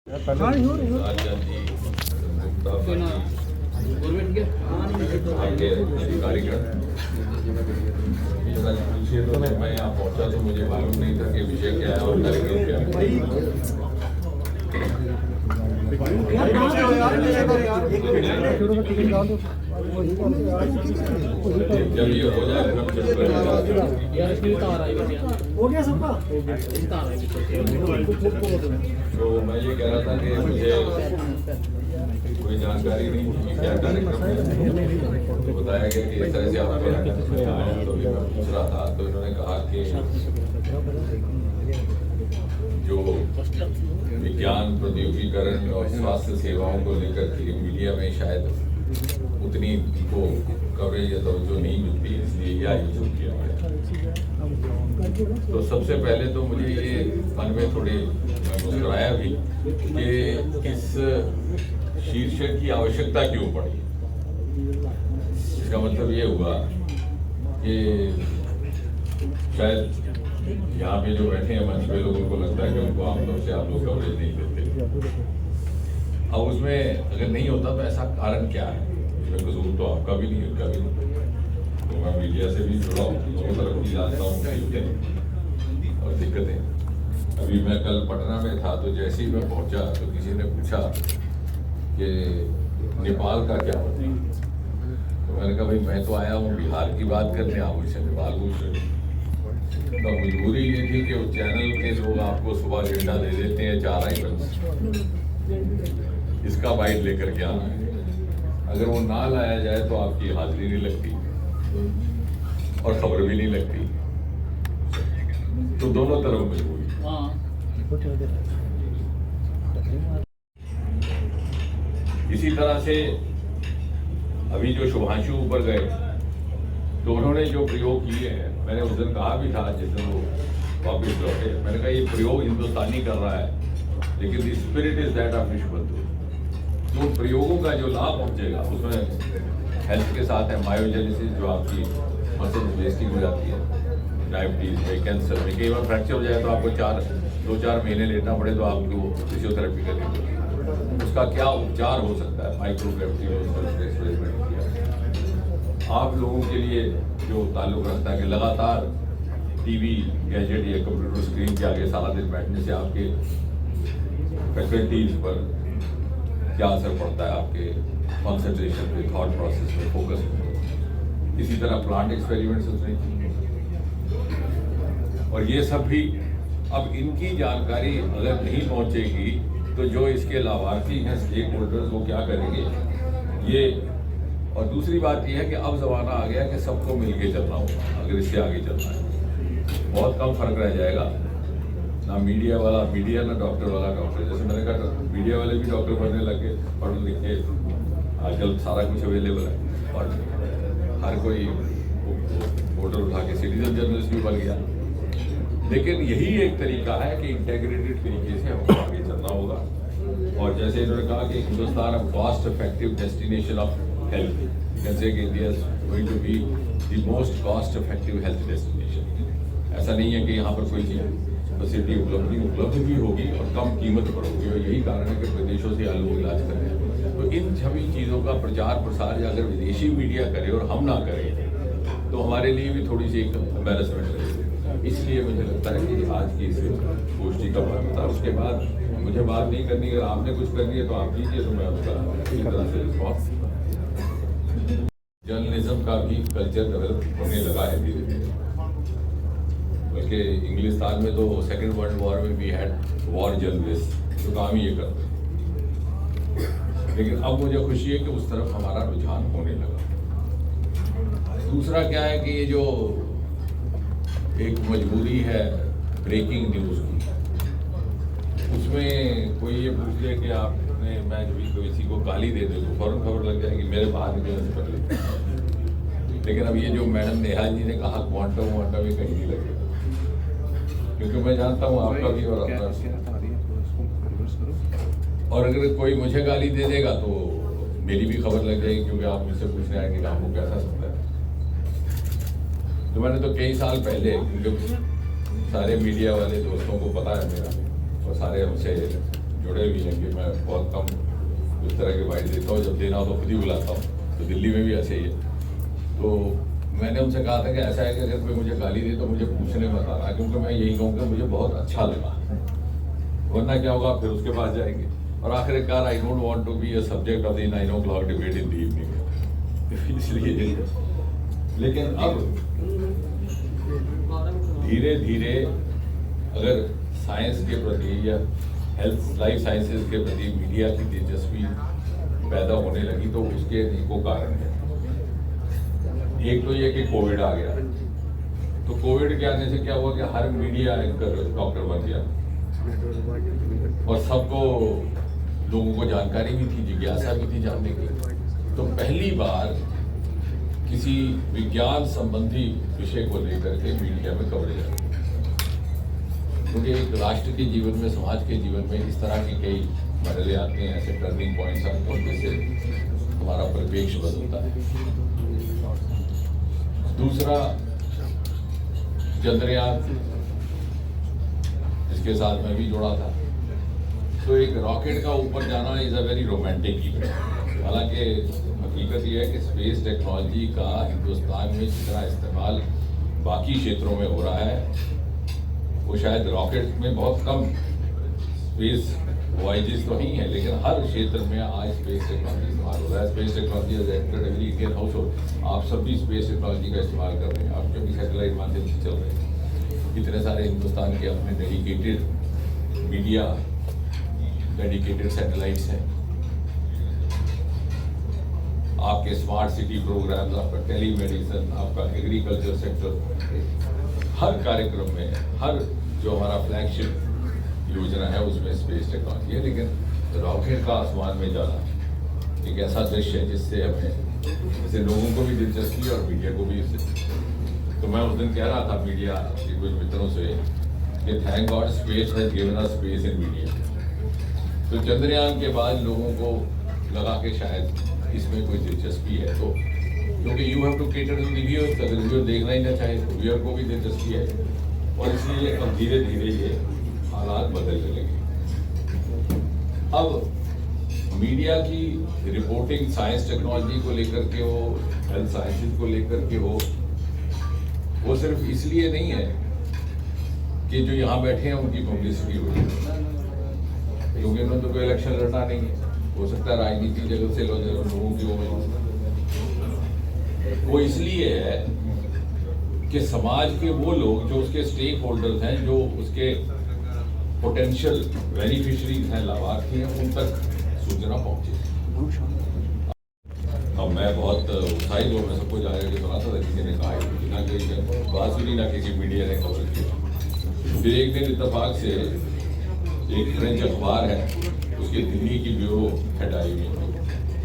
आपके अधिकारीगण पूछिए तो मैं यहाँ पहुँचा तो मुझे मालूम नहीं था कि विषय क्या है और कार्यक्रम क्या है। जब ये हो जाए हो गया सबका। तो मैं ये कह रहा था कि मुझे कोई जानकारी नहीं थी क्या कार्यक्रम है। तो बताया गया कि इस तरह से आपके आया तो भी मैं पूछ रहा था तो इन्होंने कहा कि जो विज्ञान प्रौद्योगिकीकरण और स्वास्थ्य सेवाओं को लेकर के मीडिया में शायद उतनी को कवरेज या तवज्जो नहीं मिलती, इसलिए यह आयोजन किया गया। तो सबसे पहले तो मुझे ये मन में थोड़ी मुस्कुराया भी कि इस शीर्षक की आवश्यकता क्यों पड़ी। इसका मतलब ये हुआ कि शायद यहाँ पे जो बैठे हैं मंच पे लोगों को लगता है कि उनको आमतौर से आप लोग कवरेज नहीं देते। अब उसमें अगर नहीं होता तो ऐसा कारण क्या है? इसमें कसूर तो आपका भी नहीं, उनका भी नहीं। तो मैं मीडिया से भी जुड़ा हूँ, दोनों तरफ की जानता हूँ और दिक्कतें। अभी मैं कल पटना में था तो जैसे ही मैं पहुँचा तो किसी ने पूछा कि नेपाल का क्या होता है। तो मैंने कहा भाई मैं तो आया हूँ बिहार की बात करने, आप मुझसे नेपाल पूछ रहे। तो मजबूरी ये थी कि उस चैनल के लोग आपको सुबह एजेंडा दे देते हैं 4 आइटम्स, इसका बाइट लेकर के आना है। अगर वो ना लाया जाए तो आपकी हाजिरी नहीं लगती और खबर भी नहीं लगती। तो दोनों तरफ मजबूरी। इसी तरह से अभी जो शुभांशु ऊपर गए तो उन्होंने जो प्रयोग किए हैं, मैंने उस दिन कहा भी था जिस दिन वो वापिस लौटे, मैंने कहा ये प्रयोग हिंदुस्तानी कर रहा है लेकिन the spirit is that of विश्व बंधु। तो प्रयोगों का जो लाभ पहुंचेगा उसमें हेल्थ के साथ है मायोजेनेसिस, जो आपकी मसल वेस्टिंग हो जाती है, डायबिटीज में, कैंसर में, कई बार फ्रैक्चर हो जाए तो आपको 2-4 महीने लेना पड़े तो आपको फिजियोथेरेपी करनी पड़ेगी। उसका क्या उपचार हो सकता है? माइक्रोग्राविटी एक्सपेरिमेंट किया आप लोगों के लिए जो ताल्लुक रखता है कि लगातार टीवी, गैजेट या कंप्यूटर स्क्रीन के आगे सारा दिन बैठने से आपके फैकल्टीज पर क्या असर पड़ता है, आपके कंसंट्रेशन पे, थॉट प्रोसेस पे, फोकस पे। इसी तरह प्लांट एक्सपेरिमेंट्स उसने किए और ये सब भी। अब इनकी जानकारी अगर नहीं पहुंचेगी तो जो इसके लाभार्थी हैं, स्टेक होल्डर्स, वो क्या करेंगे ये। और दूसरी बात यह है कि अब ज़माना आ गया कि सबको मिलके चलना होगा। अगर इससे आगे चलना है बहुत कम फर्क रह जाएगा, ना मीडिया वाला मीडिया, ना डॉक्टर वाला डॉक्टर। जैसे मैंने कहा मीडिया वाले भी डॉक्टर बनने लगे, पढ़ लिख के आजकल सारा कुछ अवेलेबल है और हर कोई वोटर उठा के सिटीजन जर्नलिस्ट भी बन गया। लेकिन यही एक तरीका है कि इंटेग्रेटेड तरीके से हमको आगे चलना होगा। और जैसे इन्होंने कहा कि हिंदुस्तान अब cost effective destination of health, जैसे कि India is going to be the most cost effective health destination. ऐसा नहीं है कि यहाँ पर कोई चीज़ फैसिलिटी उपलब्ध भी होगी और कम कीमत पर होगी, और यही कारण है कि विदेशों से लोग इलाज कर रहे हैं। तो इन सभी चीज़ों का प्रचार प्रसार अगर विदेशी मीडिया करे और हम ना करें तो हमारे लिए भी थोड़ी सी एक एम्बेरसमेंट रहेगी। इसलिए मुझे लगता है कि आज की इस गोष्ठी का महत्व था। उसके बाद मुझे बात नहीं करनी, अगर आपने कुछ करनी है तो आप कीजिए, तो मैं उसका इसी तरह से रिस्पॉन्स। जर्नलिज्म का भी कल्चर डेवलप होने लगा है धीरे धीरे, बल्कि इंग्लिस्तान में तो सेकेंड वर्ल्ड वॉर में भी हैड वॉर जर्नलिस्ट, तो काम ही ये करते। लेकिन अब मुझे खुशी है कि उस तरफ हमारा रुझान होने लगा। दूसरा क्या है कि ये जो एक मजबूरी है ब्रेकिंग न्यूज़ की, उसमें कोई ये पूछ ले कि आपने, मैं जब किसी को गाली दे दे तो फौरन खबर लग जाएगी मेरे बाहर निकलने से पहले। लेकिन अब ये जो मैडम नेहा जी ने कहा क्वांटम वांटम, ये कहीं नहीं लगेगा, क्योंकि मैं जानता हूँ आपका भी और अपना। और अगर कोई मुझे गाली दे देगा तो मेरी भी खबर लग जाएगी, क्योंकि आप मुझसे पूछने आएंगे कि आपको कैसा सकता है। तो मैंने तो कई साल पहले, क्योंकि सारे मीडिया वाले दोस्तों को पता है मेरा और सारे हमसे जुड़े भी हैं कि मैं बहुत कम उस तरह के बाइट देता हूँ, जब देना हो तो खुद ही बुलाता हूँ, तो दिल्ली में भी ऐसे ही है। तो मैंने उनसे कहा था कि ऐसा है कि अगर कोई मुझे गाली दे तो मुझे पूछने में बताना, क्योंकि मैं यही कहूँगा मुझे बहुत अच्छा लगा, वरना क्या होगा फिर उसके पास जाएंगे। और आखिरकार I don't want to be a subject of the 9 o'clock debate in the evening, इसलिए। लेकिन अब धीरे धीरे अगर साइंस के प्रति या हेल्थ लाइफ साइंसेज के प्रति मीडिया की दिलचस्पी पैदा होने लगी, तो उसके अनेकों कारण हैं। एक तो ये कि कोविड आ गया, तो कोविड के आने से क्या हुआ कि हर मीडिया एंकर डॉक्टर बन गया, और सबको लोगों को जानकारी भी थी, जिज्ञासा भी थी जानने की। तो पहली बार किसी विज्ञान संबंधी विषय को लेकर के मीडिया में कवरेज आई, क्योंकि एक राष्ट्र के जीवन में, समाज के जीवन में इस तरह के कई मरहले आते हैं, ऐसे टर्निंग पॉइंट्स आते हैं, जिससे हमारा परिप्रेक्ष्य बदलता है। दूसरा, चंद्रयान, जिसके साथ मैं भी जुड़ा था, तो एक रॉकेट का ऊपर जाना is a very romantic event. हालांकि हकीकत यह है कि स्पेस टेक्नोलॉजी का हिंदुस्तान में जितना इस्तेमाल बाकी क्षेत्रों में हो रहा है, वो शायद रॉकेट में बहुत कम स्पेस वॉयजेस तो ही हैं, लेकिन हर क्षेत्र में आज स्पेस टेक्नोलॉजी इस्तेमाल हो रहा है। Space technology has entered every Indian house hold. आप सभी स्पेस टेक्नोलॉजी का इस्तेमाल कर रहे हैं, आप क्योंकि सैटेलाइट माध्यम से चल रहे हैं। इतने सारे हिंदुस्तान के अपने डेडिकेटेड मीडिया, डेडिकेटेड सैटेलाइट्स हैं। आपके स्मार्ट सिटी प्रोग्राम्स, आपका टेलीमेडिसिन, आपका एग्रीकल्चर सेक्टर, हर कार्यक्रम में, हर जो हमारा फ्लैगशिप योजना है उसमें स्पेस टेक्नोलॉजी है। लेकिन रॉकेट का आसमान में जाना एक ऐसा दृश्य है जिससे हमें, जैसे लोगों को भी दिलचस्पी और मीडिया को भी इससे। तो मैं उस दिन कह रहा था मीडिया के कुछ मित्रों से कि thank God space has given us space in media. तो चंद्रयान के बाद लोगों को लगा कि शायद इसमें कोई दिलचस्पी है, तो क्योंकि you have to cater to the viewers, अगर व्यूअर देखना ही ना चाहे तो व्यूअर को भी दिलचस्पी है, और इसलिए अब धीरे धीरे ये हालात बदलने लगे। अब मीडिया की रिपोर्टिंग साइंस टेक्नोलॉजी को लेकर के हो, हेल्थ साइंसेज को लेकर के हो, वो सिर्फ इसलिए नहीं है कि जो यहाँ बैठे हैं उनकी पब्लिसिटी हो रही है, क्योंकि उन्होंने तो कोई इलेक्शन लड़ना नहीं है। हो सकता है राजनीति जगत से लोगों की वो इसलिए है कि समाज के वो लोग जो उसके स्टेक होल्डर्स हैं, जो उसके पोटेंशियल बेनिफिशरीज हैं, लाभार्थी हैं, उन तक सूचना पहुंचे। अब मैं बहुत उत्साहित हूँ, मैं सबको जाकर के सुना था, किसी ने कहा ना कहीं बात सुनी, ना किसी मीडिया ने खबर की। फिर एक दिन इत्तेफाक से एक फ्रेंच अखबार है, उसके दिल्ली की ब्यूरो हेड आई हुई,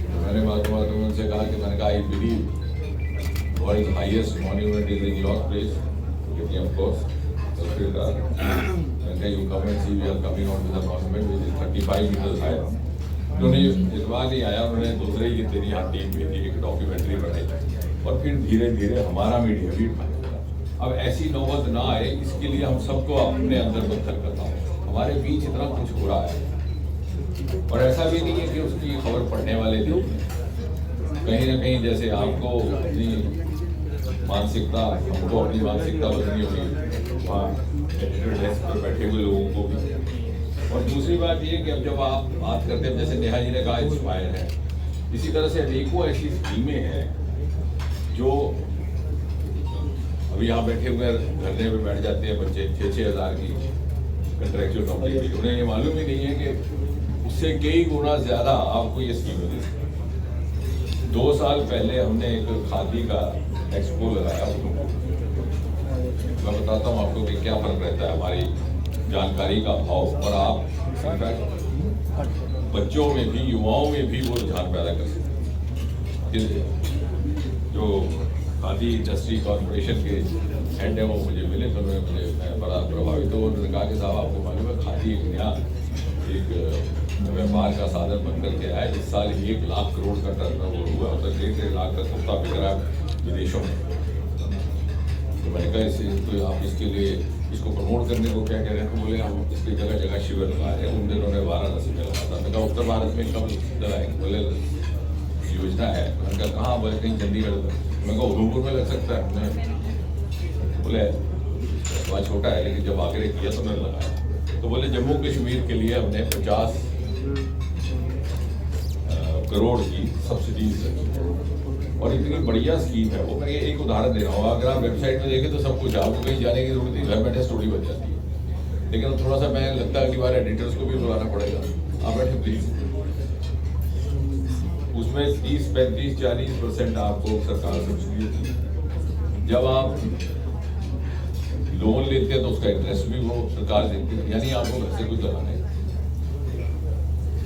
तो मैंने बात उनसे कहा कि मैंने कहा I believe what is highest monument is in your place? Okay, of course. So फिर मैंने you come and see we are coming out with a monument which is 35 meters high. उन्होंने इस बार नहीं आया, उन्होंने दूसरे ही दिन यहाँ टीम भेजी, एक डॉक्यूमेंट्री बनाई, और फिर धीरे धीरे हमारा मीडिया भी अब ऐसी नौबत ना आए, इसके लिए हम सबको अपने अंदर मंथन करना हो। हमारे बीच इतना कुछ हो रहा है, और ऐसा भी नहीं है कि उसकी खबर पढ़ने वाले नहीं हैं। कहीं ना कहीं जैसे आपको अपनी मानसिकता, हमको अपनी मानसिकता बदलनी होगी, वहाँ एडिटर डेस्क पर बैठे हुए लोगों को भी। और दूसरी बात ये कि अब जब आप बात करते हैं, जैसे नेहा जी ने कहा इंस्पायर है, इसी तरह से अनेकों ऐसी स्कीमें हैं जो अभी यहाँ बैठे हुए धरने में बैठ जाते हैं बच्चे, 6-6 हज़ार की कंट्रेक्चुअल नौकरी की, उन्हें ये मालूम ही नहीं है कि उससे कई गुना ज़्यादा आपको ये स्कीम मिली। 2 साल पहले हमने एक खादी का एक्सपो लगाया, मैं बताता हूँ आपको कि क्या फर्क रहता है हमारी जानकारी का अभाव, और आप बच्चों में भी, युवाओं में भी वो रुझान पैदा कर सकते हैं। जो खादी इंडस्ट्री कॉर्पोरेशन के हेड है वो मुझे मिले, तो मैं बड़ा प्रभावित हूँ। उन्होंने कहा कि साहब आपको मालूम है खादी एक नया एक व्यापार का साधन बनकर के आया, इस साल 1 लाख करोड़ का टर्नओवर हुआ, और 1.5 लाख का कुत्ता बिक रहा है विदेशों में। तो मैंने कहा इसे तो आप इसके लिए इसको प्रमोट करने को क्या कह रहे हैं, तो बोले हम इसकी जगह जगह शिविर लगा रहे हैं। उन दिनों ने वाराणसी में लगा था। मैं कहा उत्तर भारत में कब लगाएंगे, बोले योजना है। मैंने कहा कहाँ, बोले कहीं चंडीगढ़ में। मैं कहा उधमपुर में लग सकता है। बोले वहाँ छोटा है, लेकिन जब आग्रह किया तो मैंने लगाया। तो बोले जम्मू कश्मीर के लिए हमने 50 करोड़ की सब्सिडीज रखी और इतनी बढ़िया स्कीम है वो। मैं एक उदाहरण दे रहा हूँ, अगर आप वेबसाइट में देखें तो सब कुछ, आपको कहीं जाने की जरूरत नहीं, घर बैठे स्टोरी बन जाती है। लेकिन अब थोड़ा सा मैं लगता है कि बार एडिटर्स को भी बुलाना पड़ेगा। आप बैठे प्लीज। उसमें 30, 35, 40% आपको सरकार सब्सिडी देती है। जब आप लोन लेते हैं तो उसका इंटरेस्ट भी वो सरकार देती है, यानी आपको घर से कुछ लगाना है।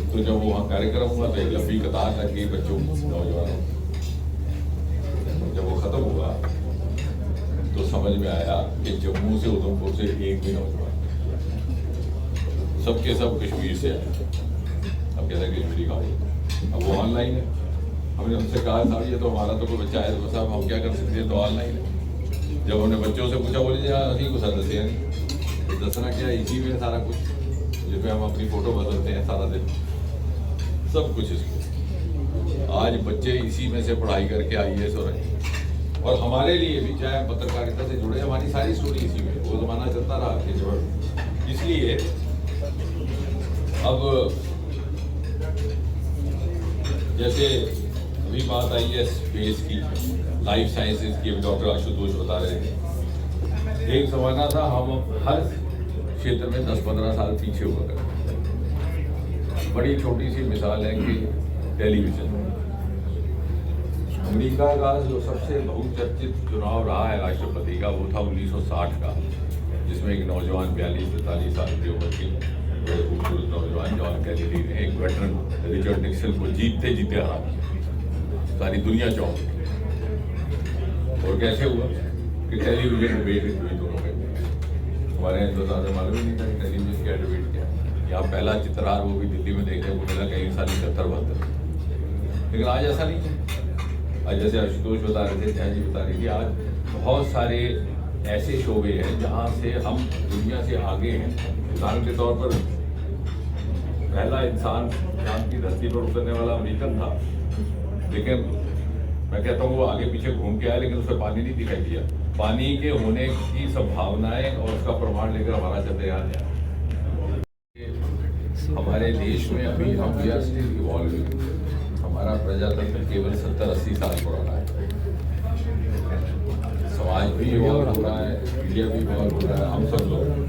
तो जब वो वहाँ कार्यक्रम हुआ तो एक लंबी कतार लग गई बच्चों नौजवानों। जब वो खत्म हुआ तो समझ में आया कि जम्मू से उधमपुर से एक भी नौजवान, सबके सब कश्मीर से आए। अब कहते हैं कश्मीरी गाँव, अब वो ऑनलाइन है। हमने उनसे कहा साहब ये तो हमारा तो कोई बच्चा है, तो साहब हम क्या कर सकते हैं, तो ऑनलाइन है। जब हमने बच्चों से पूछा, बोले जी अभी कुछ दसिया नहीं। दसना क्या, इसी में सारा कुछ, जिसमें हम अपनी फोटो बदलते हैं सारा दिन, सब कुछ इसको। आज बच्चे इसी में से पढ़ाई करके IAS हो रहे हैं। और हमारे लिए भी, चाहे पत्रकारिता से जुड़े, हमारी सारी स्टोरी इसी में। वो जमाना चलता रहा कि जब, इसलिए अब जैसे अभी बात आई है स्पेस की, लाइफ साइंसेज की, डॉक्टर आशुतोष बता रहे थे। एक जमाना था हम हर क्षेत्र में 10-15 साल पीछे हुआ करते। बड़ी छोटी सी मिसाल है कि टेलीविजन, अमेरिका का जो सबसे बहुचर्चित चुनाव रहा है राष्ट्रपति का, वो था 1960 का, जिसमें एक नौजवान 42-43 साल की उम्र के खूबसूरत नौजवान जॉन कैनेडी ने एक वेटरन रिचर्ड निक्सन को जीतते जीते हरा दिया। सारी दुनिया चौंक। और कैसे हुआ कि टेलीविजन डिबेट हुई दोनों में। हमारे हिंदुस्तान में मालूम ही नहीं था कि टेलीविजन क्या डिबेट क्या है। यहाँ पहला चित्रहार वो भी दिल्ली में देखने को मिला कई साल 71-72। लेकिन आज ऐसा नहीं है। आज जैसे आशुतोष बता रहे थे, जय जी बता रही थी, आज बहुत सारे ऐसे शोबे हैं जहाँ से हम दुनिया से आगे हैं। उदाहरण के तौर पर पहला इंसान चांद की धरती पर उतरने वाला अमेरिकन था, लेकिन मैं कहता हूँ वो आगे पीछे घूम के आया, लेकिन उसे पानी नहीं दिखाई दिया। पानी के होने की संभावनाएं और उसका प्रमाण लेकर हमारा चंद्रयान है। हमारे देश में अभी हम वी आर स्टिल इवॉल्विंग। हमारा प्रजातंत्र केवल 70-80 साल पुराना है। समाज भी इवॉल्व हो रहा है, मीडिया भी इवॉल्व हो रहा है, हम सब लोग।